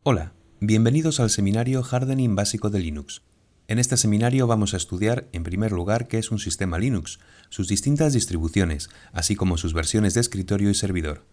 Hola, bienvenidos al seminario Hardening básico de Linux. En este seminario vamos a estudiar, en primer lugar, qué es un sistema Linux, sus distintas distribuciones, así como sus versiones de escritorio y servidor.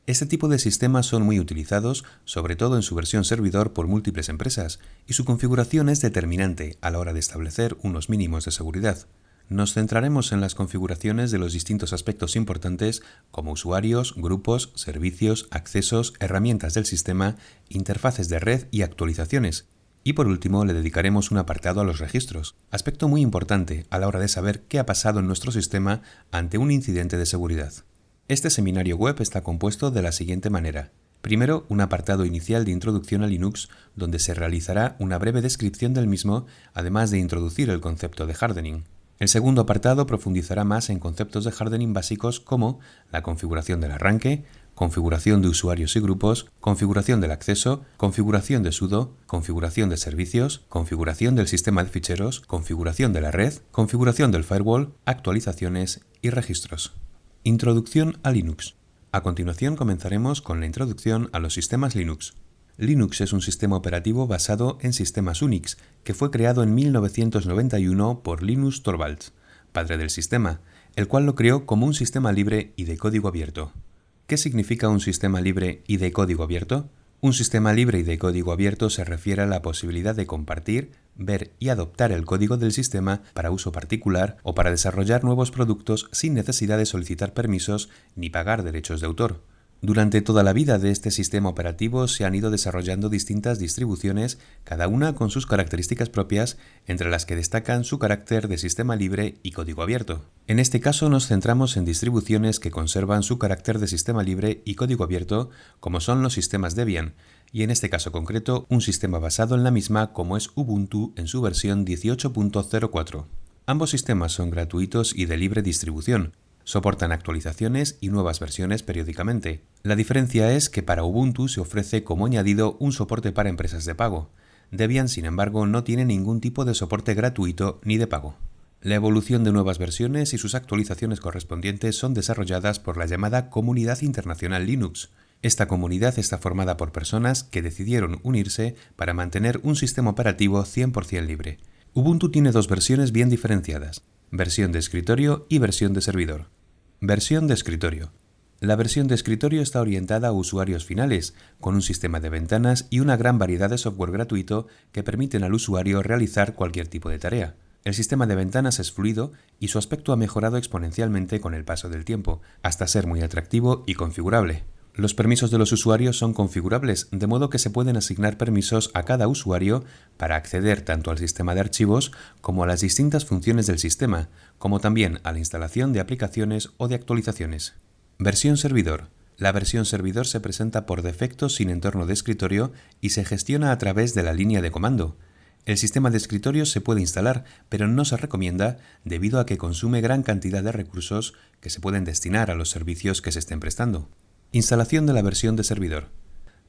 Este tipo de sistemas son muy utilizados, sobre todo en su versión servidor por múltiples empresas, y su configuración es determinante a la hora de establecer unos mínimos de seguridad. Nos centraremos en las configuraciones de los distintos aspectos importantes como usuarios, grupos, servicios, accesos, herramientas del sistema, interfaces de red y actualizaciones. Y por último le dedicaremos un apartado a los registros, aspecto muy importante a la hora de saber qué ha pasado en nuestro sistema ante un incidente de seguridad. Este seminario web está compuesto de la siguiente manera. Primero, un apartado inicial de introducción a Linux, donde se realizará una breve descripción del mismo, además de introducir el concepto de hardening. El segundo apartado profundizará más en conceptos de hardening básicos como la configuración del arranque, configuración de usuarios y grupos, configuración del acceso, configuración de sudo, configuración de servicios, configuración del sistema de ficheros, configuración de la red, configuración del firewall, actualizaciones y registros. Introducción a Linux. A continuación comenzaremos con la introducción a los sistemas Linux. Linux es un sistema operativo basado en sistemas Unix, que fue creado en 1991 por Linus Torvalds, padre del sistema, el cual lo creó como un sistema libre y de código abierto. ¿Qué significa un sistema libre y de código abierto? Un sistema libre y de código abierto se refiere a la posibilidad de compartir, ver y adoptar el código del sistema para uso particular o para desarrollar nuevos productos sin necesidad de solicitar permisos ni pagar derechos de autor. Durante toda la vida de este sistema operativo se han ido desarrollando distintas distribuciones, cada una con sus características propias, entre las que destacan su carácter de sistema libre y código abierto. En este caso nos centramos en distribuciones que conservan su carácter de sistema libre y código abierto, como son los sistemas Debian, y en este caso concreto un sistema basado en la misma como es Ubuntu en su versión 18.04. Ambos sistemas son gratuitos y de libre distribución. Soportan actualizaciones y nuevas versiones periódicamente. La diferencia es que para Ubuntu se ofrece como añadido un soporte para empresas de pago. Debian, sin embargo, no tiene ningún tipo de soporte gratuito ni de pago. La evolución de nuevas versiones y sus actualizaciones correspondientes son desarrolladas por la llamada Comunidad Internacional Linux. Esta comunidad está formada por personas que decidieron unirse para mantener un sistema operativo 100% libre. Ubuntu tiene dos versiones bien diferenciadas: versión de escritorio y versión de servidor. Versión de escritorio. La versión de escritorio está orientada a usuarios finales, con un sistema de ventanas y una gran variedad de software gratuito que permiten al usuario realizar cualquier tipo de tarea. El sistema de ventanas es fluido y su aspecto ha mejorado exponencialmente con el paso del tiempo, hasta ser muy atractivo y configurable. Los permisos de los usuarios son configurables, de modo que se pueden asignar permisos a cada usuario para acceder tanto al sistema de archivos como a las distintas funciones del sistema, como también a la instalación de aplicaciones o de actualizaciones. Versión servidor. La versión servidor se presenta por defecto sin entorno de escritorio y se gestiona a través de la línea de comando. El sistema de escritorio se puede instalar, pero no se recomienda debido a que consume gran cantidad de recursos que se pueden destinar a los servicios que se estén prestando. Instalación de la versión de servidor.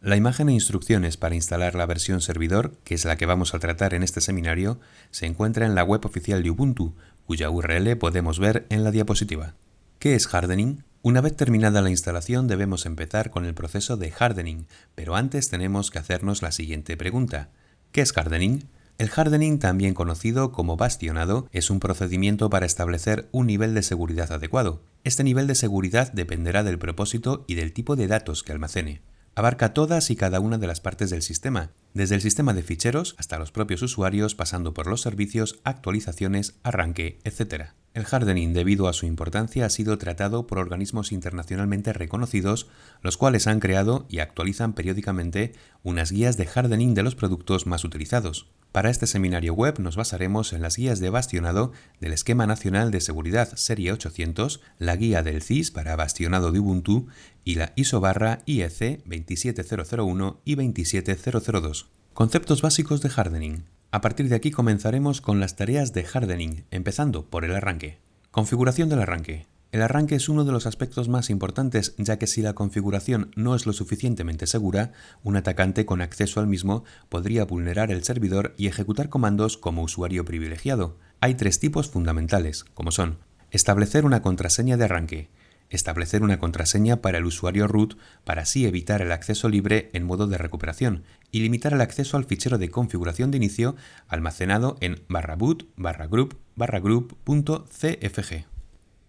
La imagen e instrucciones para instalar la versión servidor, que es la que vamos a tratar en este seminario, se encuentra en la web oficial de Ubuntu, cuya URL podemos ver en la diapositiva. ¿Qué es hardening? Una vez terminada la instalación debemos empezar con el proceso de hardening, pero antes tenemos que hacernos la siguiente pregunta. ¿Qué es hardening? El hardening, también conocido como bastionado, es un procedimiento para establecer un nivel de seguridad adecuado. Este nivel de seguridad dependerá del propósito y del tipo de datos que almacene. Abarca todas y cada una de las partes del sistema, desde el sistema de ficheros hasta los propios usuarios, pasando por los servicios, actualizaciones, arranque, etc. El hardening, debido a su importancia, ha sido tratado por organismos internacionalmente reconocidos, los cuales han creado y actualizan periódicamente unas guías de hardening de los productos más utilizados. Para este seminario web nos basaremos en las guías de bastionado del Esquema Nacional de Seguridad Serie 800, la guía del CIS para bastionado de Ubuntu y la ISO/IEC 27001 y 27002. Conceptos básicos de hardening. A partir de aquí comenzaremos con las tareas de hardening, empezando por el arranque. Configuración del arranque. El arranque es uno de los aspectos más importantes, ya que si la configuración no es lo suficientemente segura, un atacante con acceso al mismo podría vulnerar el servidor y ejecutar comandos como usuario privilegiado. Hay tres tipos fundamentales, como son: establecer una contraseña de arranque. establecer una contraseña para el usuario root para así evitar el acceso libre en modo de recuperación y limitar el acceso al fichero de configuración de inicio almacenado en /boot/group.cfg.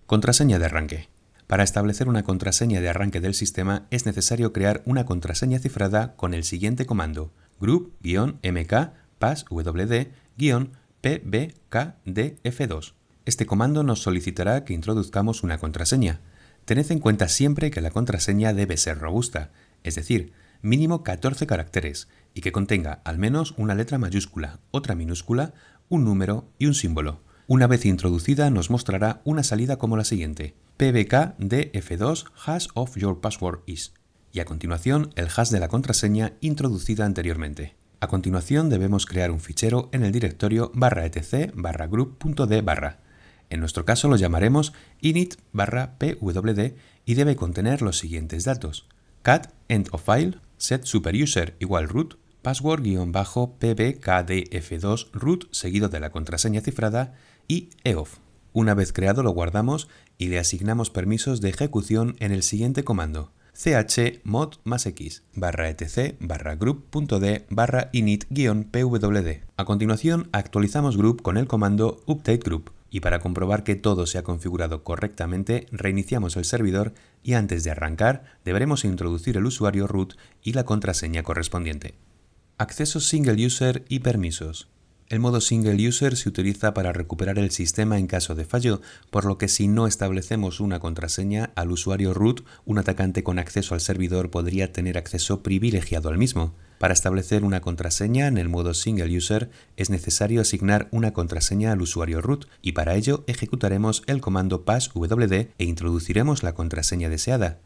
Contraseña de arranque. Para establecer una contraseña de arranque del sistema es necesario crear una contraseña cifrada con el siguiente comando: group-mk passwd-pbkdf2. Este comando nos solicitará que introduzcamos una contraseña. Tened en cuenta siempre que la contraseña debe ser robusta, es decir, mínimo 14 caracteres, y que contenga al menos una letra mayúscula, otra minúscula, un número y un símbolo. Una vez introducida nos mostrará una salida como la siguiente: pbkdf2 hash of your password is, y a continuación el hash de la contraseña introducida anteriormente. A continuación debemos crear un fichero en el directorio /etc/group.d/. En nuestro caso lo llamaremos init/pwd y debe contener los siguientes datos: cat end of file, set superuser igual root, password-pbkdf2 root seguido de la contraseña cifrada y eof. Una vez creado lo guardamos y le asignamos permisos de ejecución en el siguiente comando: chmod +x /etc/group.d/init-pwd. A continuación actualizamos group con el comando update group y para comprobar que todo se ha configurado correctamente reiniciamos el servidor y antes de arrancar deberemos introducir el usuario root y la contraseña correspondiente. Acceso single user y permisos. El modo single user se utiliza para recuperar el sistema en caso de fallo, por lo que si no establecemos una contraseña al usuario root, un atacante con acceso al servidor podría tener acceso privilegiado al mismo. Para establecer una contraseña en el modo single user es necesario asignar una contraseña al usuario root y para ello ejecutaremos el comando passwd e introduciremos la contraseña deseada.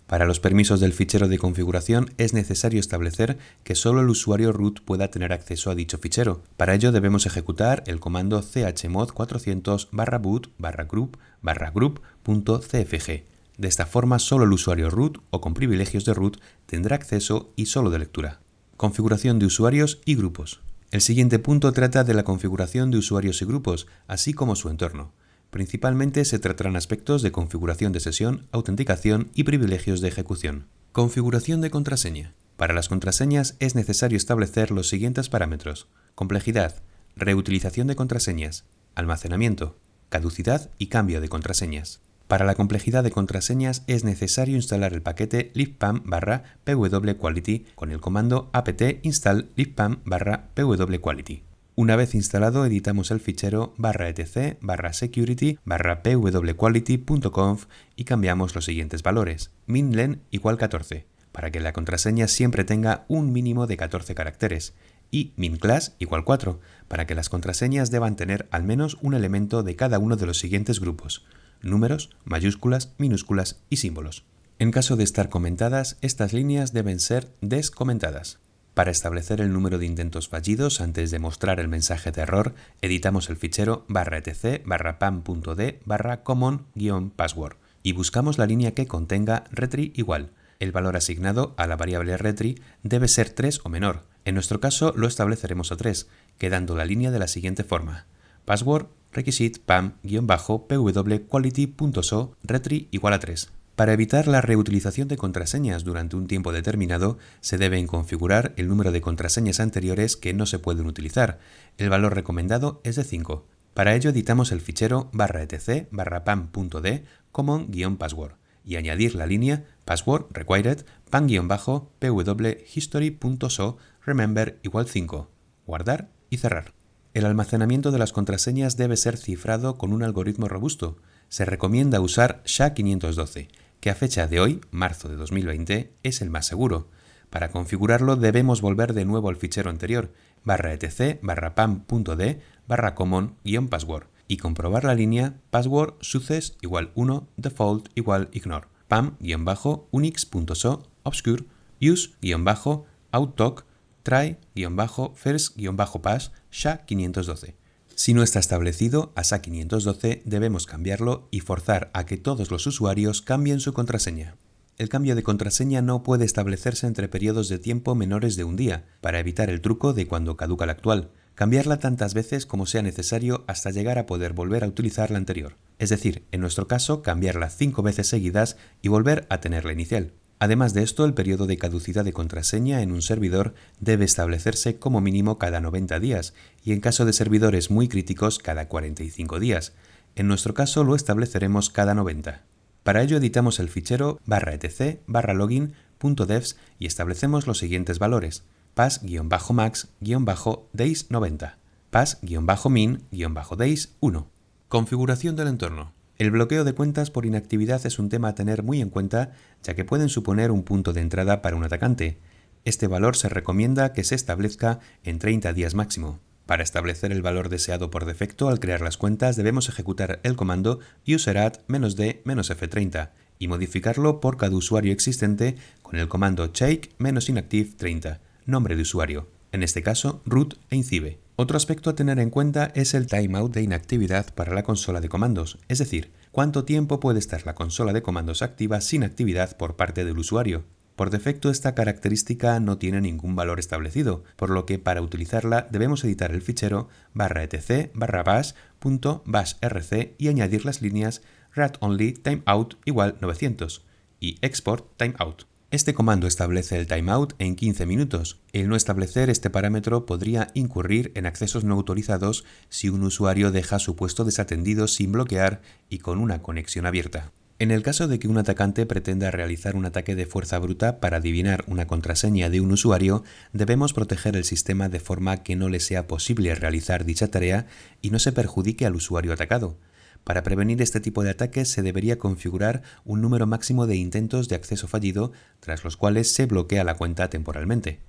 Para los permisos del fichero de configuración es necesario establecer que solo el usuario root pueda tener acceso a dicho fichero. Para ello debemos ejecutar el comando chmod 400/boot/group.cfg. De esta forma solo el usuario root o con privilegios de root tendrá acceso y solo de lectura. Configuración de usuarios y grupos. El siguiente punto trata de la configuración de usuarios y grupos, así como su entorno. Principalmente se tratarán aspectos de configuración de sesión, autenticación y privilegios de ejecución. Configuración de contraseña. Para las contraseñas es necesario establecer los siguientes parámetros: complejidad, reutilización de contraseñas, almacenamiento, caducidad y cambio de contraseñas. Para la complejidad de contraseñas es necesario instalar el paquete libpam/pwquality con el comando apt install libpam/pwquality. Una vez instalado, editamos el fichero /etc/security/pwquality.conf y cambiamos los siguientes valores: min_len igual 14, para que la contraseña siempre tenga un mínimo de 14 caracteres, y min_class igual 4, para que las contraseñas deban tener al menos un elemento de cada uno de los siguientes grupos: números, mayúsculas, minúsculas y símbolos. En caso de estar comentadas, estas líneas deben ser descomentadas. Para establecer el número de intentos fallidos antes de mostrar el mensaje de error, editamos el fichero /etc/pam.d/common-password y buscamos la línea que contenga retry igual. El valor asignado a la variable retry debe ser 3 o menor. En nuestro caso lo estableceremos a 3, quedando la línea de la siguiente forma: password requisit pam-pwquality.so retry igual a 3. Para evitar la reutilización de contraseñas durante un tiempo determinado, se deben configurar el número de contraseñas anteriores que no se pueden utilizar. El valor recomendado es de 5. Para ello editamos el fichero /etc/pam.d common-password y añadir la línea password required pam-pwhistory.so remember igual 5. Guardar y cerrar. El almacenamiento de las contraseñas debe ser cifrado con un algoritmo robusto. Se recomienda usar SHA-512, que a fecha de hoy, marzo de 2020, es el más seguro. Para configurarlo debemos volver de nuevo al fichero anterior, /etc/pam.d/common-password, y comprobar la línea password success igual 1 default igual ignore, pam-unix.so obscure use-outtalk try-first-pass SHA-512. Si no está establecido, a SHA-512 debemos cambiarlo y forzar a que todos los usuarios cambien su contraseña. El cambio de contraseña no puede establecerse entre periodos de tiempo menores de un día, para evitar el truco de cuando caduca la actual. cambiarla tantas veces como sea necesario hasta llegar a poder volver a utilizar la anterior. Es decir, en nuestro caso, cambiarla 5 veces seguidas y volver a tener la inicial. Además de esto, el periodo de caducidad de contraseña en un servidor debe establecerse como mínimo cada 90 días y en caso de servidores muy críticos cada 45 días. En nuestro caso lo estableceremos cada 90. Para ello editamos el fichero /etc/login.devs y establecemos los siguientes valores: pass-max-days90, pass-min-days1. Configuración del entorno. El bloqueo de cuentas por inactividad es un tema a tener muy en cuenta, ya que pueden suponer un punto de entrada para un atacante. Este valor se recomienda que se establezca en 30 días máximo. Para establecer el valor deseado por defecto al crear las cuentas debemos ejecutar el comando userat-d-f30 y modificarlo por cada usuario existente con el comando check-inactive30, nombre de usuario, en este caso root e incibe. Otro aspecto a tener en cuenta es el timeout de inactividad para la consola de comandos, es decir, cuánto tiempo puede estar la consola de comandos activa sin actividad por parte del usuario. Por defecto esta característica no tiene ningún valor establecido, por lo que para utilizarla debemos editar el fichero /etc/bash.bashrc y añadir las líneas read-only timeout igual 900 y export timeout. Este comando establece el timeout en 15 minutos. El no establecer este parámetro podría incurrir en accesos no autorizados si un usuario deja su puesto desatendido sin bloquear y con una conexión abierta. En el caso de que un atacante pretenda realizar un ataque de fuerza bruta para adivinar una contraseña de un usuario, debemos proteger el sistema de forma que no le sea posible realizar dicha tarea y no se perjudique al usuario atacado. Para prevenir este tipo de ataques se debería configurar un número máximo de intentos de acceso fallido, tras los cuales se bloquea la cuenta temporalmente.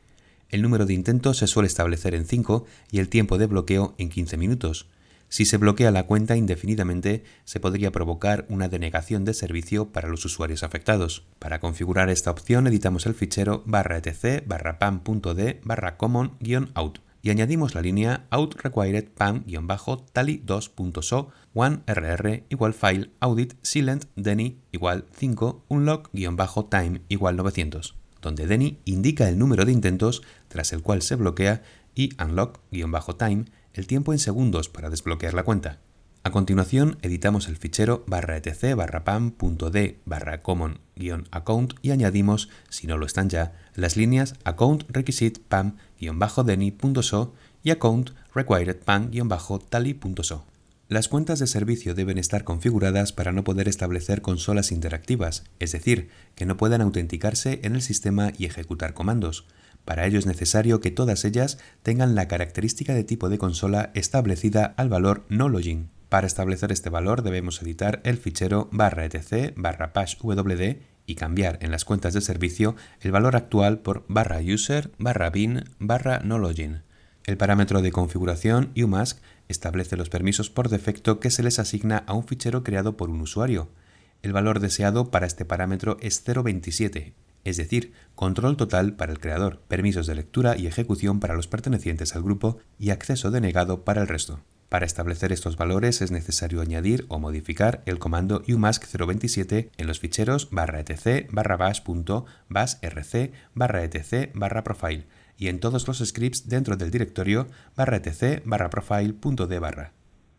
El número de intentos se suele establecer en 5 y el tiempo de bloqueo en 15 minutos. Si se bloquea la cuenta indefinidamente, se podría provocar una denegación de servicio para los usuarios afectados. Para configurar esta opción editamos el fichero /etc/pam.d/common-out y añadimos la línea out-required pam-tally2.so 1rr igual file audit silent deni igual 5 unlock-time igual 900, donde deni indica el número de intentos tras el cual se bloquea y unlock-time el tiempo en segundos para desbloquear la cuenta. A continuación editamos el fichero /etc/pam.d/common-account y añadimos, si no lo están ya, las líneas account requisite pam-deni.so y account required pam-tally.so. Las cuentas de servicio deben estar configuradas para no poder establecer consolas interactivas, es decir, que no puedan autenticarse en el sistema y ejecutar comandos. Para ello es necesario que todas ellas tengan la característica de tipo de consola establecida al valor no-login. Para establecer este valor debemos editar el fichero /etc/pashwd y cambiar en las cuentas de servicio el valor actual por /user/bin/no-login. El parámetro de configuración umask establece los permisos por defecto que se les asigna a un fichero creado por un usuario. El valor deseado para este parámetro es 0.27, es decir, control total para el creador, permisos de lectura y ejecución para los pertenecientes al grupo y acceso denegado para el resto. Para establecer estos valores es necesario añadir o modificar el comando umask027 en los ficheros /etc/bash.bashrc/etc/profile y en todos los scripts dentro del directorio /etc/profile.d/.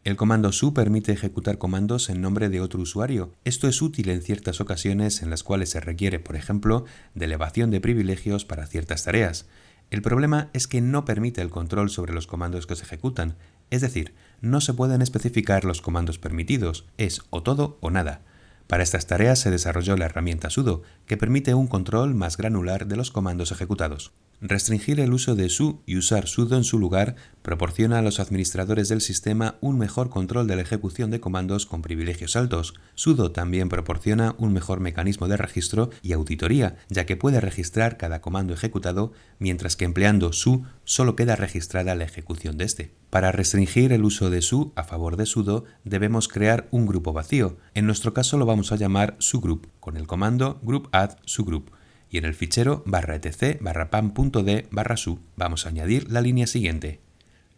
El comando su permite ejecutar comandos en nombre de otro usuario. Esto es útil en ciertas ocasiones en las cuales se requiere, por ejemplo, de elevación de privilegios para ciertas tareas. El problema es que no permite el control sobre los comandos que se ejecutan, es decir, no se pueden especificar los comandos permitidos, es o todo o nada. Para estas tareas se desarrolló la herramienta sudo, que permite un control más granular de los comandos ejecutados. Restringir el uso de su y usar sudo en su lugar proporciona a los administradores del sistema un mejor control de la ejecución de comandos con privilegios altos. Sudo también proporciona un mejor mecanismo de registro y auditoría, ya que puede registrar cada comando ejecutado, mientras que empleando su solo queda registrada la ejecución de este. Para restringir el uso de su a favor de sudo, debemos crear un grupo vacío. En nuestro caso lo vamos a llamar sugroup, con el comando group add sugroup. Y en el fichero /etc/pam.d/su vamos a añadir la línea siguiente: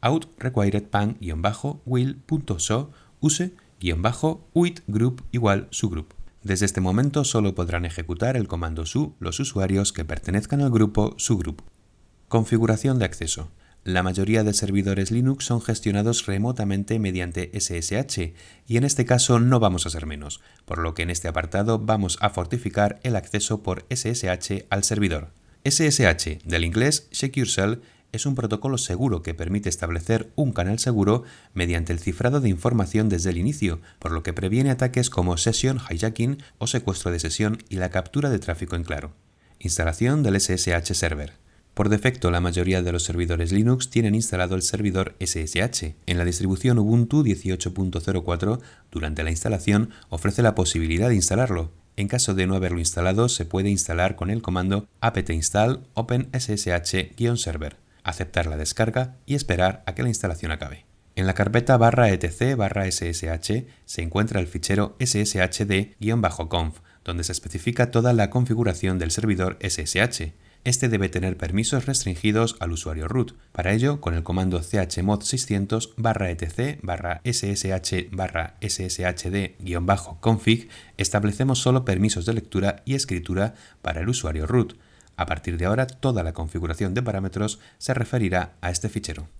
out required pam-will.so use-uit group igual sugroup. Desde este momento solo podrán ejecutar el comando su los usuarios que pertenezcan al grupo sugroup. Configuración de acceso. La mayoría de servidores Linux son gestionados remotamente mediante SSH y en este caso no vamos a ser menos, por lo que en este apartado vamos a fortificar el acceso por SSH al servidor. SSH, del inglés Secure Shell, es un protocolo seguro que permite establecer un canal seguro mediante el cifrado de información desde el inicio, por lo que previene ataques como session hijacking o secuestro de sesión y la captura de tráfico en claro. Instalación del SSH Server. Por defecto, la mayoría de los servidores Linux tienen instalado el servidor SSH. En la distribución Ubuntu 18.04, durante la instalación, ofrece la posibilidad de instalarlo. En caso de no haberlo instalado, se puede instalar con el comando apt-install OpenSSH-server, aceptar la descarga y esperar a que la instalación acabe. En la carpeta /etc/ssh se encuentra el fichero sshd-conf, donde se especifica toda la configuración del servidor SSH. Este debe tener permisos restringidos al usuario root. Para ello, con el comando chmod 600 /etc/ssh/sshd-config establecemos solo permisos de lectura y escritura para el usuario root. A partir de ahora, toda la configuración de parámetros se referirá a este fichero.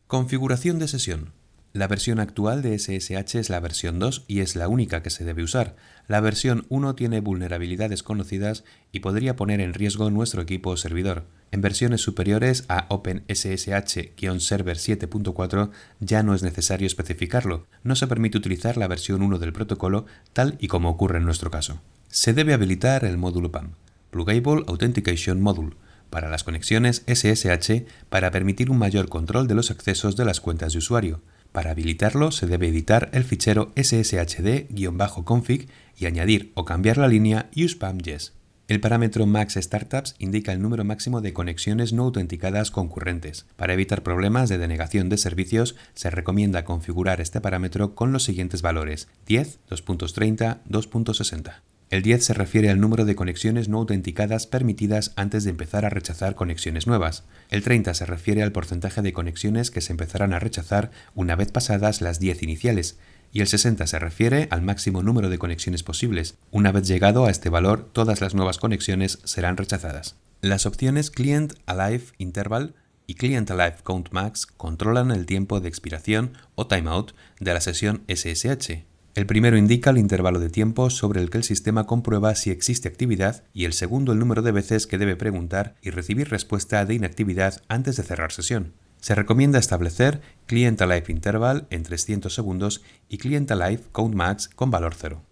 Configuración de sesión. La versión actual de SSH es la versión 2 y es la única que se debe usar. La versión 1 tiene vulnerabilidades conocidas y podría poner en riesgo nuestro equipo o servidor. En versiones superiores a OpenSSH-Server 7.4 ya no es necesario especificarlo. No se permite utilizar la versión 1 del protocolo tal y como ocurre en nuestro caso. Se debe habilitar el módulo PAM, Pluggable Authentication Module, para las conexiones SSH para permitir un mayor control de los accesos de las cuentas de usuario. Para habilitarlo se debe editar el fichero sshd-config y añadir o cambiar la línea usepam-yes. El parámetro max startups indica el número máximo de conexiones no autenticadas concurrentes. Para evitar problemas de denegación de servicios, se recomienda configurar este parámetro con los siguientes valores: 10, 2.30, 2.60. El 10 se refiere al número de conexiones no autenticadas permitidas antes de empezar a rechazar conexiones nuevas. El 30 se refiere al porcentaje de conexiones que se empezarán a rechazar una vez pasadas las 10 iniciales. Y el 60 se refiere al máximo número de conexiones posibles. Una vez llegado a este valor, todas las nuevas conexiones serán rechazadas. Las opciones Client Alive Interval y Client Alive Count Max controlan el tiempo de expiración o timeout de la sesión SSH. El primero indica el intervalo de tiempo sobre el que el sistema comprueba si existe actividad y el segundo el número de veces que debe preguntar y recibir respuesta de inactividad antes de cerrar sesión. Se recomienda establecer Client Alive Interval en 300 segundos y Client Alive Count Max con valor 0.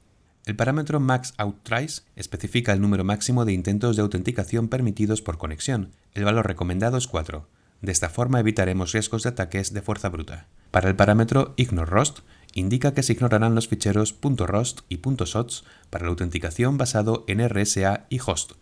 El parámetro Max Out Tries especifica el número máximo de intentos de autenticación permitidos por conexión. El valor recomendado es 4. De esta forma evitaremos riesgos de ataques de fuerza bruta. Para el parámetro Ignore Rust, indica que se ignorarán los ficheros .rost y .sots para la autenticación basado en RSA y host.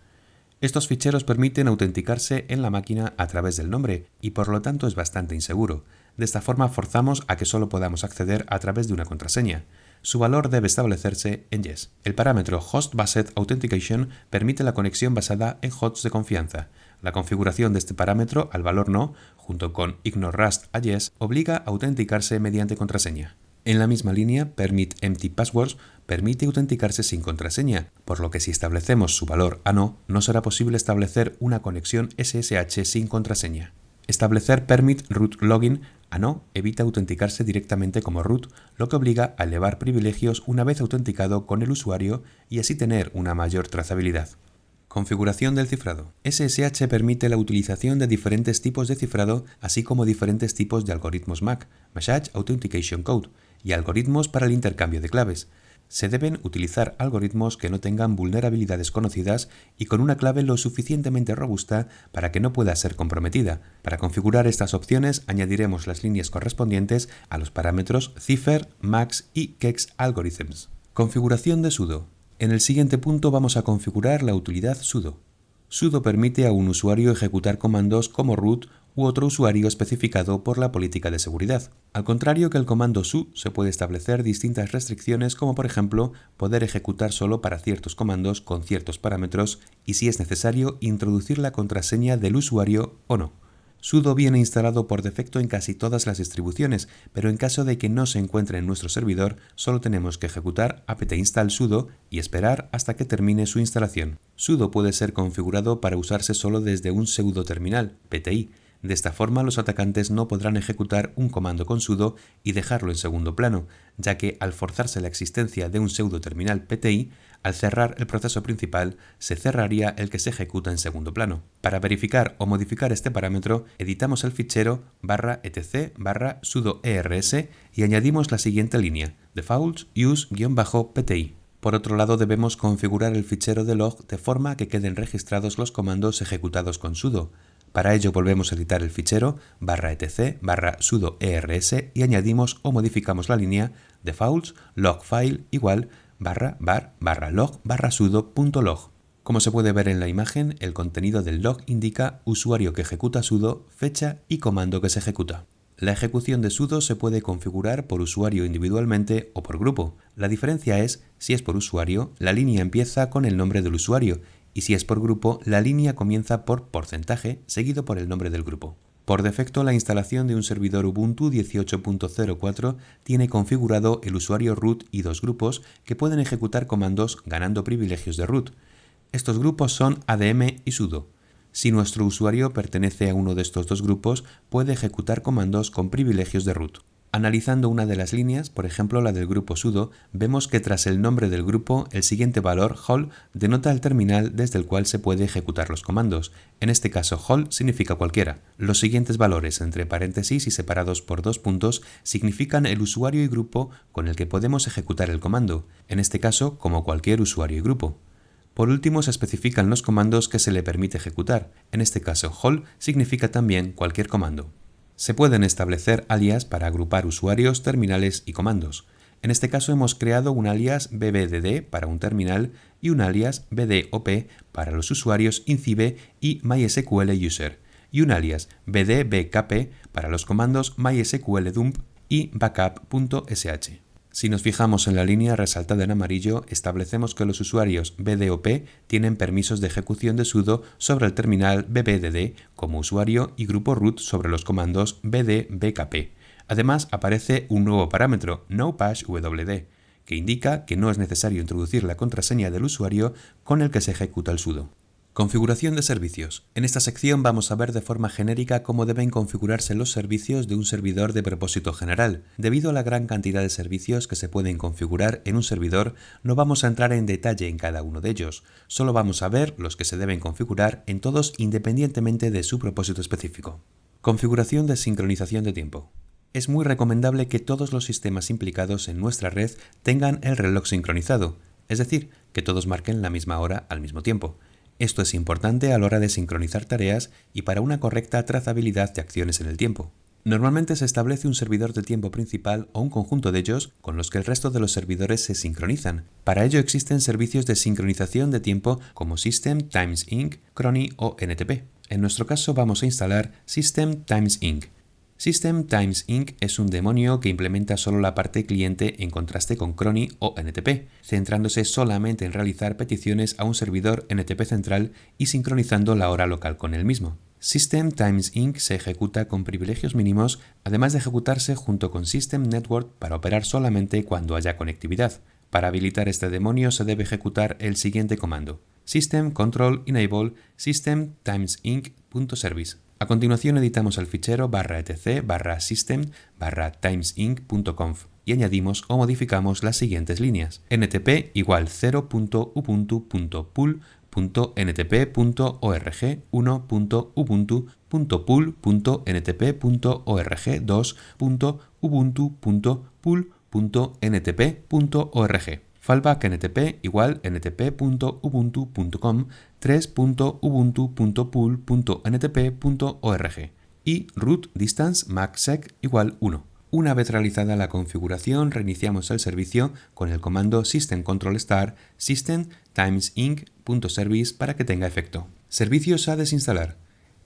Estos ficheros permiten autenticarse en la máquina a través del nombre y por lo tanto es bastante inseguro. De esta forma forzamos a que solo podamos acceder a través de una contraseña. Su valor debe establecerse en yes. El parámetro Host Based Authentication permite la conexión basada en hosts de confianza. La configuración de este parámetro al valor no, junto con Ignore Rust a yes, obliga a autenticarse mediante contraseña. En la misma línea, Permit Empty Passwords permite autenticarse sin contraseña, por lo que si establecemos su valor a no, no será posible establecer una conexión SSH sin contraseña. Establecer Permit Root Login a no evita autenticarse directamente como root, lo que obliga a elevar privilegios una vez autenticado con el usuario y así tener una mayor trazabilidad. Configuración del cifrado. SSH permite la utilización de diferentes tipos de cifrado, así como diferentes tipos de algoritmos MAC, Message Authentication Code, y algoritmos para el intercambio de claves. Se deben utilizar algoritmos que no tengan vulnerabilidades conocidas y con una clave lo suficientemente robusta para que no pueda ser comprometida. Para configurar estas opciones añadiremos las líneas correspondientes a los parámetros Cipher, Max y Kex Algorithms. Configuración de sudo. En el siguiente punto vamos a configurar la utilidad sudo. Sudo permite a un usuario ejecutar comandos como root u otro usuario especificado por la política de seguridad. Al contrario que el comando su, se puede establecer distintas restricciones como por ejemplo poder ejecutar solo para ciertos comandos con ciertos parámetros y si es necesario introducir la contraseña del usuario o no. Sudo viene instalado por defecto en casi todas las distribuciones, pero en caso de que no se encuentre en nuestro servidor, solo tenemos que ejecutar apt-install sudo y esperar hasta que termine su instalación. Sudo puede ser configurado para usarse solo desde un pseudo terminal, PTI. De esta forma, los atacantes no podrán ejecutar un comando con sudo y dejarlo en segundo plano, ya que al forzarse la existencia de un pseudo-terminal PTI, al cerrar el proceso principal, se cerraría el que se ejecuta en segundo plano. Para verificar o modificar este parámetro, editamos el fichero /etc/sudo-ers y añadimos la siguiente línea: defaults use-pti. Por otro lado, debemos configurar el fichero de log de forma que queden registrados los comandos ejecutados con sudo. Para ello volvemos a editar el fichero /etc/sudo-ers y añadimos o modificamos la línea defaults logfile igual /var/log/sudo.log. Como se puede ver en la imagen, el contenido del log indica usuario que ejecuta sudo, fecha y comando que se ejecuta. La ejecución de sudo se puede configurar por usuario individualmente o por grupo. La diferencia es, si es por usuario, la línea empieza con el nombre del usuario, y si es por grupo, la línea comienza por porcentaje, seguido por el nombre del grupo. Por defecto, la instalación de un servidor Ubuntu 18.04 tiene configurado el usuario root y dos grupos que pueden ejecutar comandos ganando privilegios de root. Estos grupos son adm y sudo. Si nuestro usuario pertenece a uno de estos dos grupos, puede ejecutar comandos con privilegios de root. Analizando una de las líneas, por ejemplo la del grupo sudo, vemos que tras el nombre del grupo, el siguiente valor, hol, denota el terminal desde el cual se puede ejecutar los comandos. En este caso, hol significa cualquiera. Los siguientes valores, entre paréntesis y separados por dos puntos, significan el usuario y grupo con el que podemos ejecutar el comando, en este caso, como cualquier usuario y grupo. Por último, se especifican los comandos que se le permite ejecutar. En este caso, hol significa también cualquier comando. Se pueden establecer alias para agrupar usuarios, terminales y comandos. En este caso hemos creado un alias bbdd para un terminal y un alias bdop para los usuarios INCIBE y MySQL User, y un alias bdbkp para los comandos MySQLDump y backup.sh. Si nos fijamos en la línea resaltada en amarillo, establecemos que los usuarios BDOP tienen permisos de ejecución de sudo sobre el terminal bbdd como usuario y grupo root sobre los comandos bdbkp. Además, aparece un nuevo parámetro, nopashwd, que indica que no es necesario introducir la contraseña del usuario con el que se ejecuta el sudo. Configuración de servicios. En esta sección vamos a ver de forma genérica cómo deben configurarse los servicios de un servidor de propósito general. Debido a la gran cantidad de servicios que se pueden configurar en un servidor, no vamos a entrar en detalle en cada uno de ellos. Solo vamos a ver los que se deben configurar en todos independientemente de su propósito específico. Configuración de sincronización de tiempo. Es muy recomendable que todos los sistemas implicados en nuestra red tengan el reloj sincronizado, es decir, que todos marquen la misma hora al mismo tiempo. Esto es importante a la hora de sincronizar tareas y para una correcta trazabilidad de acciones en el tiempo. Normalmente se establece un servidor de tiempo principal o un conjunto de ellos con los que el resto de los servidores se sincronizan. Para ello existen servicios de sincronización de tiempo como System Times Inc., Cronny o NTP. En nuestro caso vamos a instalar System Times Inc. System Times Inc. es un demonio que implementa solo la parte cliente en contraste con Cronny o NTP, centrándose solamente en realizar peticiones a un servidor NTP central y sincronizando la hora local con el mismo. System Times Inc. se ejecuta con privilegios mínimos, además de ejecutarse junto con System Network para operar solamente cuando haya conectividad. Para habilitar este demonio se debe ejecutar el siguiente comando: system control enable system times inc.service. A continuación editamos el fichero /etc/system/timesinc.conf y añadimos o modificamos las siguientes líneas: ntp igual 0.ubuntu.pool.ntp.org 1.ubuntu.pool.ntp.org 2.ubuntu.pool.ntp.org. Fallback ntp igual ntp.ubuntu.com 3.ubuntu.pool.ntp.org y root distance maxsec igual 1. Una vez realizada la configuración, reiniciamos el servicio con el comando system control star system times inc.service para que tenga efecto. Servicios a desinstalar.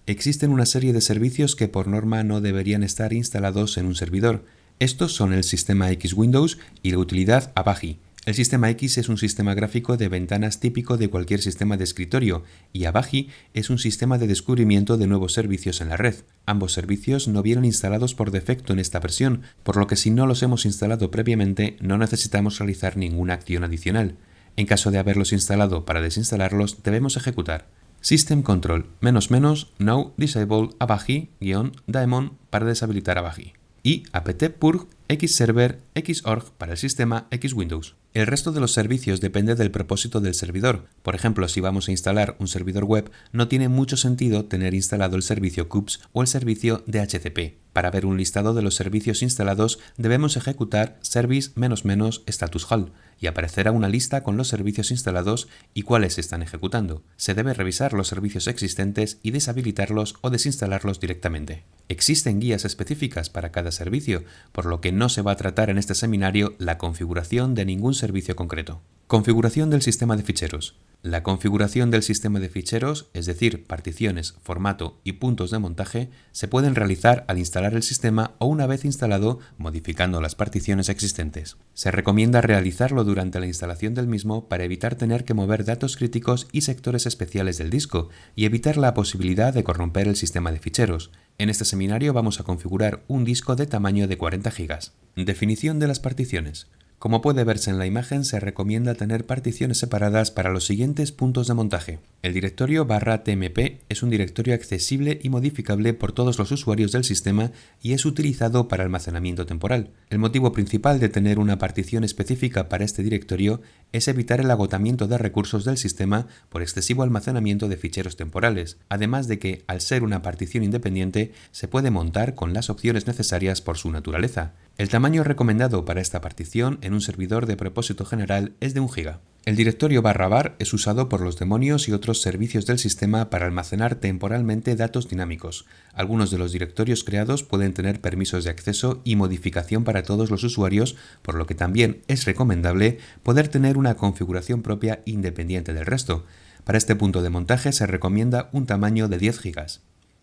Existen una serie de servicios que por norma no deberían estar instalados en un servidor. Estos son el sistema X Windows y la utilidad Apache. El sistema X es un sistema gráfico de ventanas típico de cualquier sistema de escritorio y Apache es un sistema de descubrimiento de nuevos servicios en la red. Ambos servicios no vienen instalados por defecto en esta versión, por lo que si no los hemos instalado previamente no necesitamos realizar ninguna acción adicional. En caso de haberlos instalado para desinstalarlos, debemos ejecutar System control --now disable Avahi -daemon para deshabilitar Avahi. Y apt-purg xserver xorg para el sistema xwindows. El resto de los servicios depende del propósito del servidor. Por ejemplo, si vamos a instalar un servidor web, no tiene mucho sentido tener instalado el servicio kube o el servicio DHCP. Para ver un listado de los servicios instalados, debemos ejecutar service --status_hal y aparecerá una lista con los servicios instalados y cuáles se están ejecutando. Se debe revisar los servicios existentes y deshabilitarlos o desinstalarlos directamente. Existen guías específicas para cada servicio, por lo que no se va a tratar en este seminario la configuración de ningún servicio concreto. Configuración del sistema de ficheros. La configuración del sistema de ficheros, es decir, particiones, formato y puntos de montaje, se pueden realizar al instalar el sistema o una vez instalado, modificando las particiones existentes. Se recomienda realizarlo durante la instalación del mismo para evitar tener que mover datos críticos y sectores especiales del disco y evitar la posibilidad de corromper el sistema de ficheros. En este seminario vamos a configurar un disco de tamaño de 40 GB. Definición de las particiones. Como puede verse en la imagen, se recomienda tener particiones separadas para los siguientes puntos de montaje. El directorio /tmp es un directorio accesible y modificable por todos los usuarios del sistema y es utilizado para almacenamiento temporal. El motivo principal de tener una partición específica para este directorio es evitar el agotamiento de recursos del sistema por excesivo almacenamiento de ficheros temporales, además de que, al ser una partición independiente, se puede montar con las opciones necesarias por su naturaleza. El tamaño recomendado para esta partición en un servidor de propósito general es de 1 GB. El directorio /var es usado por los demonios y otros servicios del sistema para almacenar temporalmente datos dinámicos. Algunos de los directorios creados pueden tener permisos de acceso y modificación para todos los usuarios, por lo que también es recomendable poder tener una configuración propia independiente del resto. Para este punto de montaje se recomienda un tamaño de 10 GB.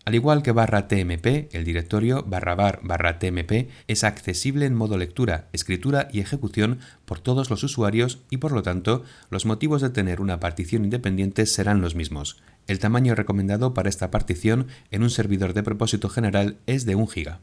Al igual que /tmp, el directorio /var/tmp es accesible en modo lectura, escritura y ejecución por todos los usuarios y por lo tanto los motivos de tener una partición independiente serán los mismos. El tamaño recomendado para esta partición en un servidor de propósito general es de 1 GB.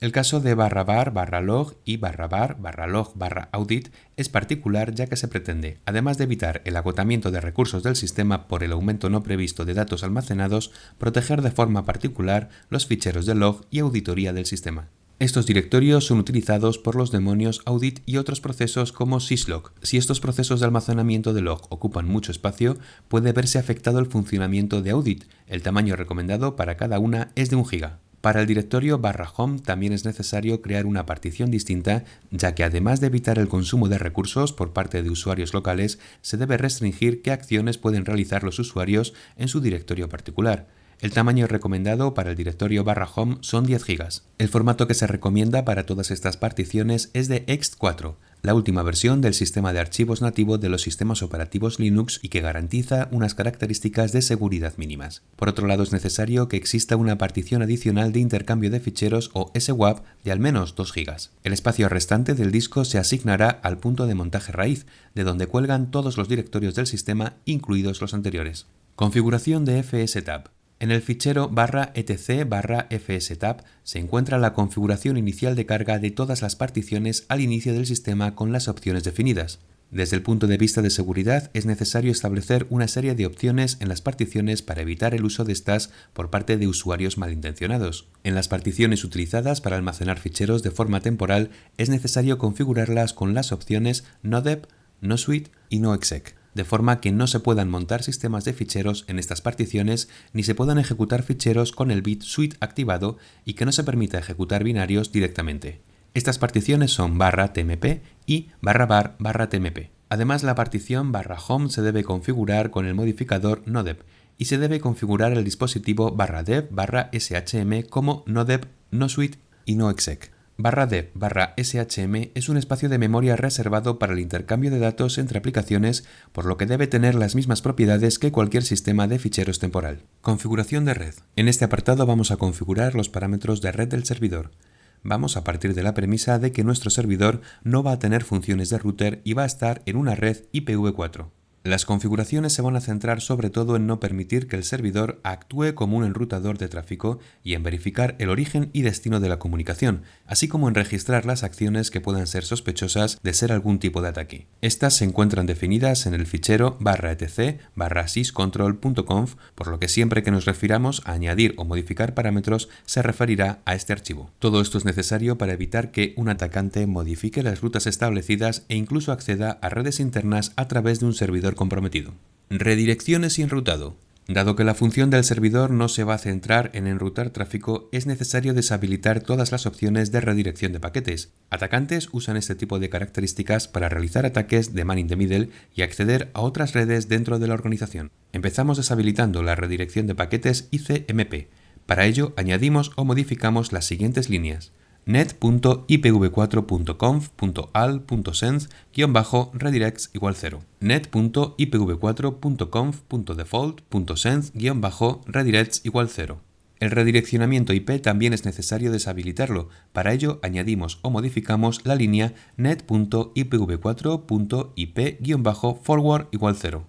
El caso de /var/log y /var/log/audit es particular ya que se pretende, además de evitar el agotamiento de recursos del sistema por el aumento no previsto de datos almacenados, proteger de forma particular los ficheros de log y auditoría del sistema. Estos directorios son utilizados por los demonios audit y otros procesos como syslog. Si estos procesos de almacenamiento de log ocupan mucho espacio, puede verse afectado el funcionamiento de audit. El tamaño recomendado para cada una es de 1 GB. Para el directorio /home también es necesario crear una partición distinta, ya que además de evitar el consumo de recursos por parte de usuarios locales, se debe restringir qué acciones pueden realizar los usuarios en su directorio particular. El tamaño recomendado para el directorio /home son 10 GB. El formato que se recomienda para todas estas particiones es de ext4, la última versión del sistema de archivos nativo de los sistemas operativos Linux y que garantiza unas características de seguridad mínimas. Por otro lado, es necesario que exista una partición adicional de intercambio de ficheros o SWAP de al menos 2 GB. El espacio restante del disco se asignará al punto de montaje raíz, de donde cuelgan todos los directorios del sistema, incluidos los anteriores. Configuración de FSTab. En el fichero /etc/fstab se encuentra la configuración inicial de carga de todas las particiones al inicio del sistema con las opciones definidas. Desde el punto de vista de seguridad, es necesario establecer una serie de opciones en las particiones para evitar el uso de estas por parte de usuarios malintencionados. En las particiones utilizadas para almacenar ficheros de forma temporal, es necesario configurarlas con las opciones nodep, nosuite y noexec, de forma que no se puedan montar sistemas de ficheros en estas particiones ni se puedan ejecutar ficheros con el bit suite activado y que no se permita ejecutar binarios directamente. Estas particiones son /tmp y /var/tmp. Además, la partición /home se debe configurar con el modificador nodep y se debe configurar el dispositivo /dev/shm como nodep, nosuite y noexec. /dev/shm es un espacio de memoria reservado para el intercambio de datos entre aplicaciones, por lo que debe tener las mismas propiedades que cualquier sistema de ficheros temporal. Configuración de red. En este apartado vamos a configurar los parámetros de red del servidor. Vamos a partir de la premisa de que nuestro servidor no va a tener funciones de router y va a estar en una red IPv4. Las configuraciones se van a centrar sobre todo en no permitir que el servidor actúe como un enrutador de tráfico y en verificar el origen y destino de la comunicación, así como en registrar las acciones que puedan ser sospechosas de ser algún tipo de ataque. Estas se encuentran definidas en el fichero /etc/syscontrol.conf, por lo que siempre que nos refiramos a añadir o modificar parámetros se referirá a este archivo. Todo esto es necesario para evitar que un atacante modifique las rutas establecidas e incluso acceda a redes internas a través de un servidor comprometido. Redirecciones y enrutado. Dado que la función del servidor no se va a centrar en enrutar tráfico, es necesario deshabilitar todas las opciones de redirección de paquetes. Atacantes usan este tipo de características para realizar ataques de man in the middle y acceder a otras redes dentro de la organización. Empezamos deshabilitando la redirección de paquetes ICMP. Para ello, añadimos o modificamos las siguientes líneas: net.ipv4.conf.al.send-redirects = 0, net.ipv4.conf.default.send-redirects = 0. El redireccionamiento IP también es necesario deshabilitarlo. Para ello, añadimos o modificamos la línea net.ipv4.ip-forward = 0.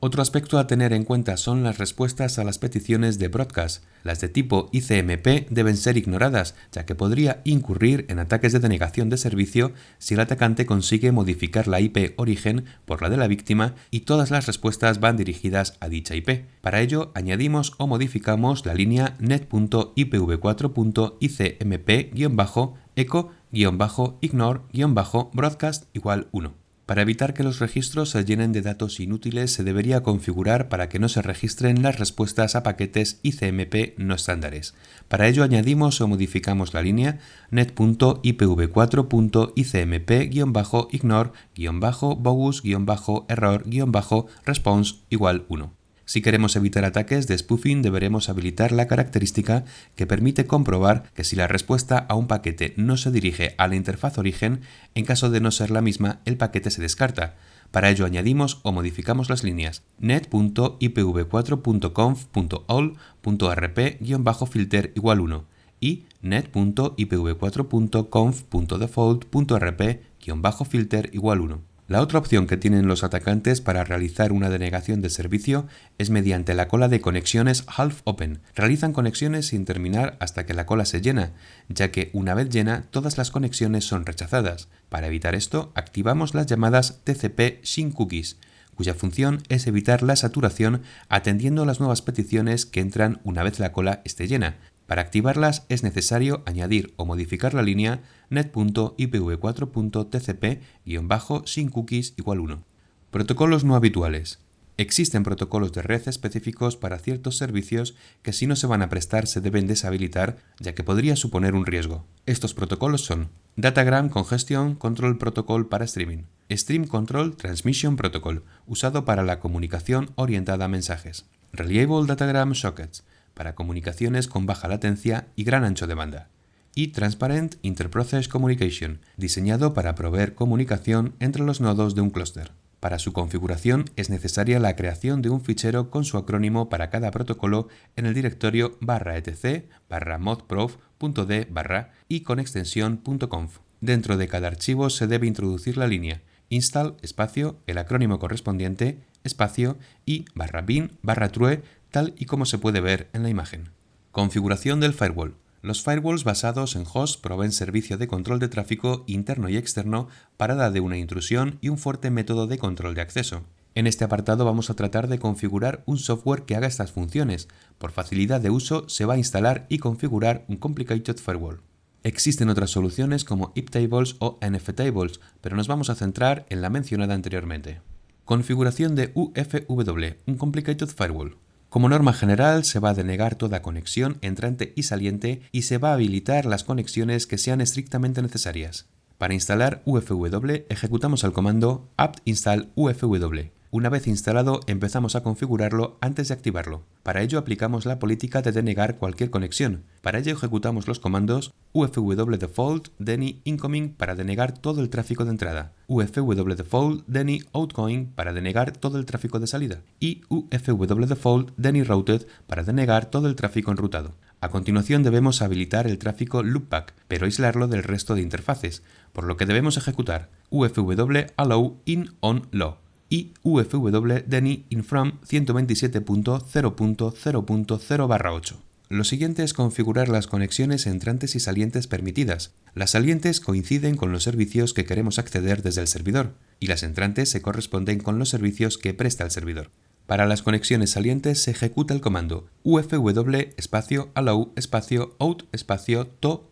Otro aspecto a tener en cuenta son las respuestas a las peticiones de broadcast. Las de tipo ICMP deben ser ignoradas, ya que podría incurrir en ataques de denegación de servicio si el atacante consigue modificar la IP origen por la de la víctima y todas las respuestas van dirigidas a dicha IP. Para ello, añadimos o modificamos la línea net.ipv4.icmp-echo-ignore-broadcast = 1. Para evitar que los registros se llenen de datos inútiles, se debería configurar para que no se registren las respuestas a paquetes ICMP no estándares. Para ello añadimos o modificamos la línea net.ipv4.icmp-bogus-error-response = 1. Si queremos evitar ataques de spoofing, deberemos habilitar la característica que permite comprobar que si la respuesta a un paquete no se dirige a la interfaz origen, en caso de no ser la misma, el paquete se descarta. Para ello añadimos o modificamos las líneas net.ipv4.conf.all.rp-filter = 1 y net.ipv4.conf.default.rp-filter = 1. La otra opción que tienen los atacantes para realizar una denegación de servicio es mediante la cola de conexiones half open. Realizan conexiones sin terminar hasta que la cola se llena, ya que una vez llena todas las conexiones son rechazadas. Para evitar esto, activamos las llamadas TCP sin cookies, cuya función es evitar la saturación atendiendo a las nuevas peticiones que entran una vez la cola esté llena. Para activarlas es necesario añadir o modificar la línea net.ipv4.tcp-sin cookies = 1. Protocolos no habituales. Existen protocolos de red específicos para ciertos servicios que si no se van a prestar se deben deshabilitar, ya que podría suponer un riesgo. Estos protocolos son Datagram Congestion Control Protocol para streaming, Stream Control Transmission Protocol, usado para la comunicación orientada a mensajes, Reliable Datagram Sockets, para comunicaciones con baja latencia y gran ancho de banda, y Transparent Interprocess Communication, diseñado para proveer comunicación entre los nodos de un clúster. Para su configuración es necesaria la creación de un fichero con su acrónimo para cada protocolo en el directorio /etc/modprof.d/ y con extensión .conf. Dentro de cada archivo se debe introducir la línea install espacio, el acrónimo correspondiente, espacio y /bin/true, tal y como se puede ver en la imagen. Configuración del firewall. Los firewalls basados en host proveen servicio de control de tráfico interno y externo, parada de una intrusión y un fuerte método de control de acceso. En este apartado vamos a tratar de configurar un software que haga estas funciones. Por facilidad de uso se va a instalar y configurar un Complicated Firewall. Existen otras soluciones como iptables o nftables, pero nos vamos a centrar en la mencionada anteriormente. Configuración de UFW, un Complicated Firewall. Como norma general, se va a denegar toda conexión entrante y saliente y se va a habilitar las conexiones que sean estrictamente necesarias. Para instalar UFW, ejecutamos el comando apt install UFW. Una vez instalado, empezamos a configurarlo antes de activarlo. Para ello aplicamos la política de denegar cualquier conexión. Para ello ejecutamos los comandos UFW-default DENY incoming para denegar todo el tráfico de entrada, UFW-default DENY outgoing para denegar todo el tráfico de salida y UFW-default DENY routed para denegar todo el tráfico enrutado. A continuación debemos habilitar el tráfico loopback, pero aislarlo del resto de interfaces, por lo que debemos ejecutar UFW allow in on low. y ufw-deni infram 127.0.0.0/8. Lo siguiente es configurar las conexiones entrantes y salientes permitidas. Las salientes coinciden con los servicios que queremos acceder desde el servidor, y las entrantes se corresponden con los servicios que presta el servidor. Para las conexiones salientes se ejecuta el comando ufw-allow-out-to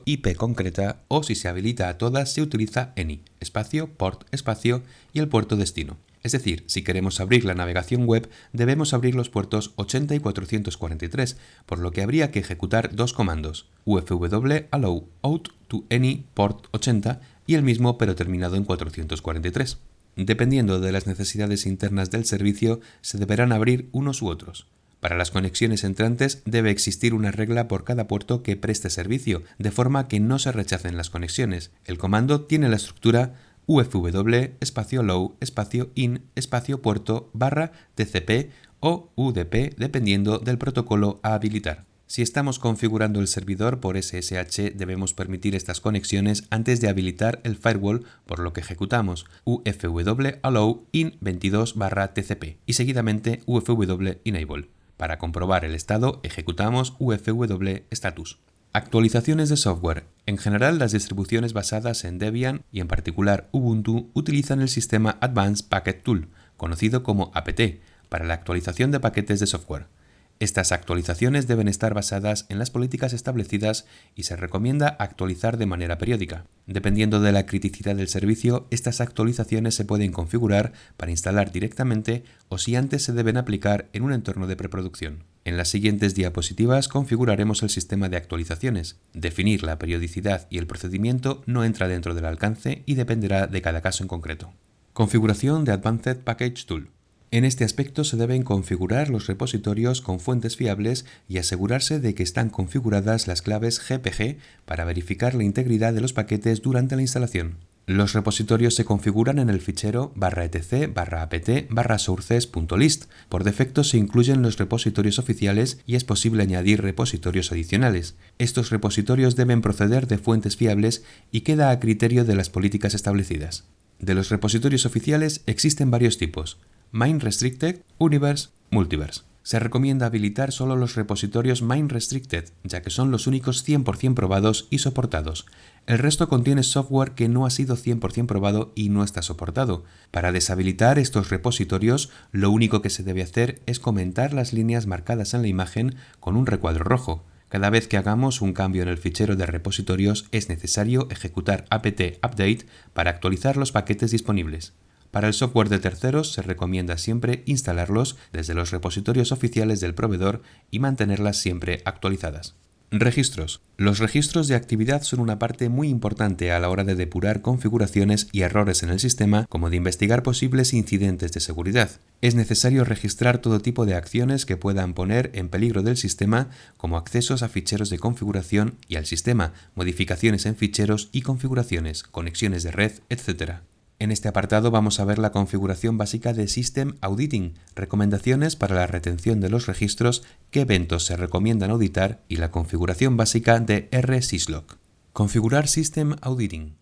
IP concreta, o si se habilita a todas se utiliza any port y el puerto destino. Es decir, si queremos abrir la navegación web, debemos abrir los puertos 80 y 443, por lo que habría que ejecutar dos comandos, ufw-allow-out-to-any port 80 y el mismo pero terminado en 443. Dependiendo de las necesidades internas del servicio, se deberán abrir unos u otros. Para las conexiones entrantes debe existir una regla por cada puerto que preste servicio, de forma que no se rechacen las conexiones. El comando tiene la estructura ufw-low-in-puerto/tcp o UDP dependiendo del protocolo a habilitar. Si estamos configurando el servidor por SSH debemos permitir estas conexiones antes de habilitar el firewall, por lo que ejecutamos ufw-allow-in22/tcp y seguidamente ufw-enable. Para comprobar el estado ejecutamos ufw-status. Actualizaciones de software. En general, las distribuciones basadas en Debian y en particular Ubuntu utilizan el sistema Advanced Packet Tool, conocido como apt, para la actualización de paquetes de software. Estas actualizaciones deben estar basadas en las políticas establecidas y se recomienda actualizar de manera periódica. Dependiendo de la criticidad del servicio, estas actualizaciones se pueden configurar para instalar directamente o si antes se deben aplicar en un entorno de preproducción. En las siguientes diapositivas configuraremos el sistema de actualizaciones. Definir la periodicidad y el procedimiento no entra dentro del alcance y dependerá de cada caso en concreto. Configuración de Advanced Package Tool. En este aspecto se deben configurar los repositorios con fuentes fiables y asegurarse de que están configuradas las claves GPG para verificar la integridad de los paquetes durante la instalación. Los repositorios se configuran en el fichero /etc/apt/sources.list. Por defecto se incluyen los repositorios oficiales y es posible añadir repositorios adicionales. Estos repositorios deben proceder de fuentes fiables y queda a criterio de las políticas establecidas. De los repositorios oficiales existen varios tipos: Main Restricted, Universe, Multiverse. Se recomienda habilitar solo los repositorios Main Restricted, ya que son los únicos 100% probados y soportados. El resto contiene software que no ha sido 100% probado y no está soportado. Para deshabilitar estos repositorios, lo único que se debe hacer es comentar las líneas marcadas en la imagen con un recuadro rojo. Cada vez que hagamos un cambio en el fichero de repositorios es necesario ejecutar apt-update para actualizar los paquetes disponibles. Para el software de terceros se recomienda siempre instalarlos desde los repositorios oficiales del proveedor y mantenerlas siempre actualizadas. Registros. Los registros de actividad son una parte muy importante a la hora de depurar configuraciones y errores en el sistema, como de investigar posibles incidentes de seguridad. Es necesario registrar todo tipo de acciones que puedan poner en peligro del sistema, como accesos a ficheros de configuración y al sistema, modificaciones en ficheros y configuraciones, conexiones de red, etc. En este apartado vamos a ver la configuración básica de System Auditing, recomendaciones para la retención de los registros, qué eventos se recomiendan auditar y la configuración básica de rsyslog. Configurar System Auditing.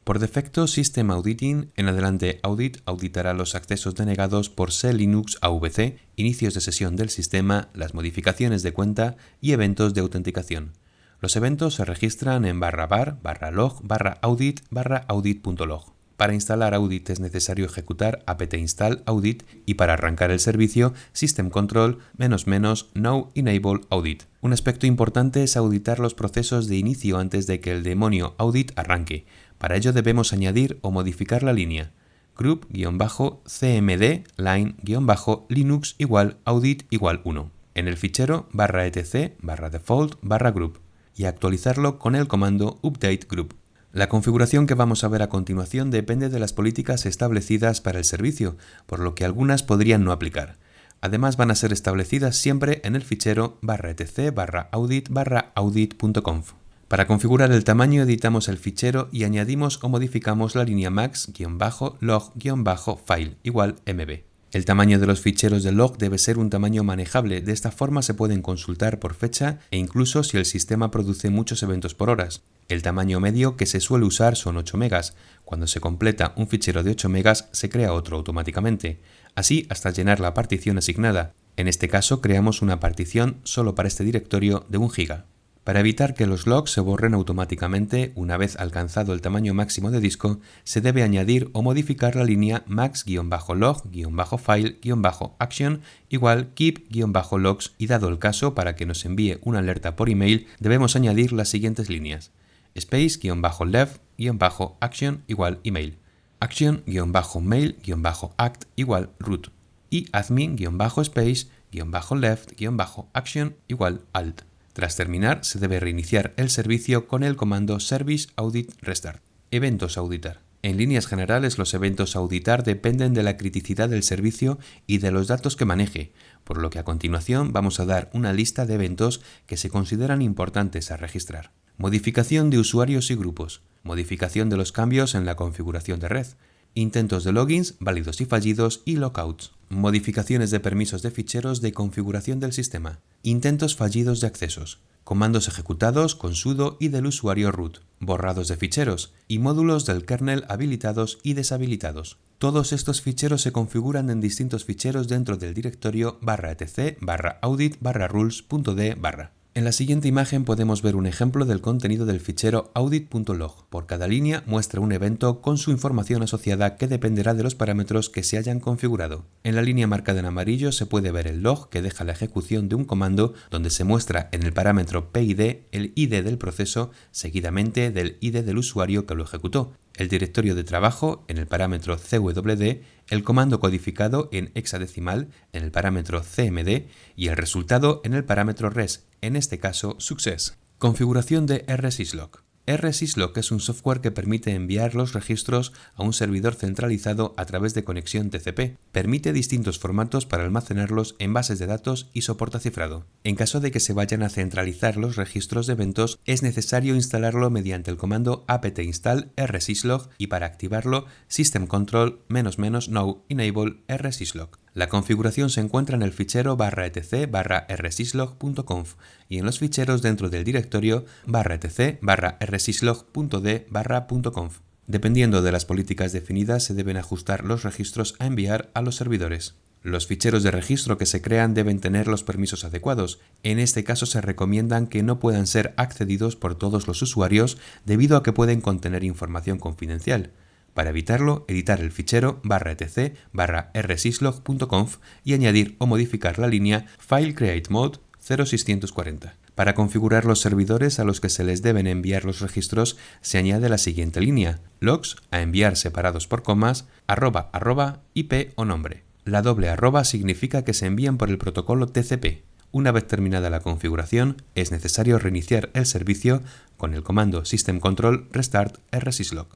Por defecto, System Auditing, en adelante Audit, auditará los accesos denegados por C-Linux AVC, inicios de sesión del sistema, las modificaciones de cuenta y eventos de autenticación. Los eventos se registran en /var/log/audit/audit.log. Para instalar Audit es necesario ejecutar apt-install audit y para arrancar el servicio system control --no enable audit. Un aspecto importante es auditar los procesos de inicio antes de que el demonio audit arranque. Para ello debemos añadir o modificar la línea group-cmd line-linux audit 1 en el fichero /etc/default/group y actualizarlo con el comando update group. La configuración que vamos a ver a continuación depende de las políticas establecidas para el servicio, por lo que algunas podrían no aplicar. Además van a ser establecidas siempre en el fichero /etc/audit/audit.conf. Para configurar el tamaño editamos el fichero y añadimos o modificamos la línea max-log-file =mb. El tamaño de los ficheros de log debe ser un tamaño manejable, de esta forma se pueden consultar por fecha e incluso si el sistema produce muchos eventos por horas. El tamaño medio que se suele usar son 8 megas. Cuando se completa un fichero de 8 megas se crea otro automáticamente, así hasta llenar la partición asignada. En este caso creamos una partición solo para este directorio de 1 giga. Para evitar que los logs se borren automáticamente una vez alcanzado el tamaño máximo de disco, se debe añadir o modificar la línea max-log-file-action igual keep-logs y dado el caso para que nos envíe una alerta por email debemos añadir las siguientes líneas: space-left-action igual email, action-mail-act igual root y admin-space-left-action igual alt. Tras terminar, se debe reiniciar el servicio con el comando service audit restart. Eventos a auditar. En líneas generales, los eventos a auditar dependen de la criticidad del servicio y de los datos que maneje, por lo que a continuación vamos a dar una lista de eventos que se consideran importantes a registrar. Modificación de usuarios y grupos. Modificación de los cambios en la configuración de red. Intentos de logins, válidos y fallidos y lockouts. Modificaciones de permisos de ficheros de configuración del sistema. Intentos fallidos de accesos. Comandos ejecutados con sudo y del usuario root. Borrados de ficheros y módulos del kernel habilitados y deshabilitados. Todos estos ficheros se configuran en distintos ficheros dentro del directorio /etc/audit/rules.d/. En la siguiente imagen podemos ver un ejemplo del contenido del fichero audit.log. Por cada línea muestra un evento con su información asociada que dependerá de los parámetros que se hayan configurado. En la línea marcada en amarillo se puede ver el log que deja la ejecución de un comando donde se muestra en el parámetro PID el ID del proceso seguidamente del ID del usuario que lo ejecutó, el directorio de trabajo en el parámetro CWD, el comando codificado en hexadecimal en el parámetro CMD y el resultado en el parámetro res, en este caso success. Configuración de rsyslog. rsyslog es un software que permite enviar los registros a un servidor centralizado a través de conexión TCP. Permite distintos formatos para almacenarlos en bases de datos y soporta cifrado. En caso de que se vayan a centralizar los registros de eventos, es necesario instalarlo mediante el comando apt-install rsyslog y para activarlo systemcontrol --no enable rsyslog. La configuración se encuentra en el fichero /etc/rsyslog.conf y en los ficheros dentro del directorio /etc/rsyslog.d/.conf. Dependiendo de las políticas definidas, se deben ajustar los registros a enviar a los servidores. Los ficheros de registro que se crean deben tener los permisos adecuados. En este caso se recomiendan que no puedan ser accedidos por todos los usuarios debido a que pueden contener información confidencial. Para evitarlo, editar el fichero /etc/rsyslog.conf y añadir o modificar la línea FileCreateMode 0640. Para configurar los servidores a los que se les deben enviar los registros, se añade la siguiente línea: logs a enviar separados por comas, @, IP o nombre. La doble arroba significa que se envían por el protocolo TCP. Una vez terminada la configuración, es necesario reiniciar el servicio con el comando systemcontrol restart rsyslog.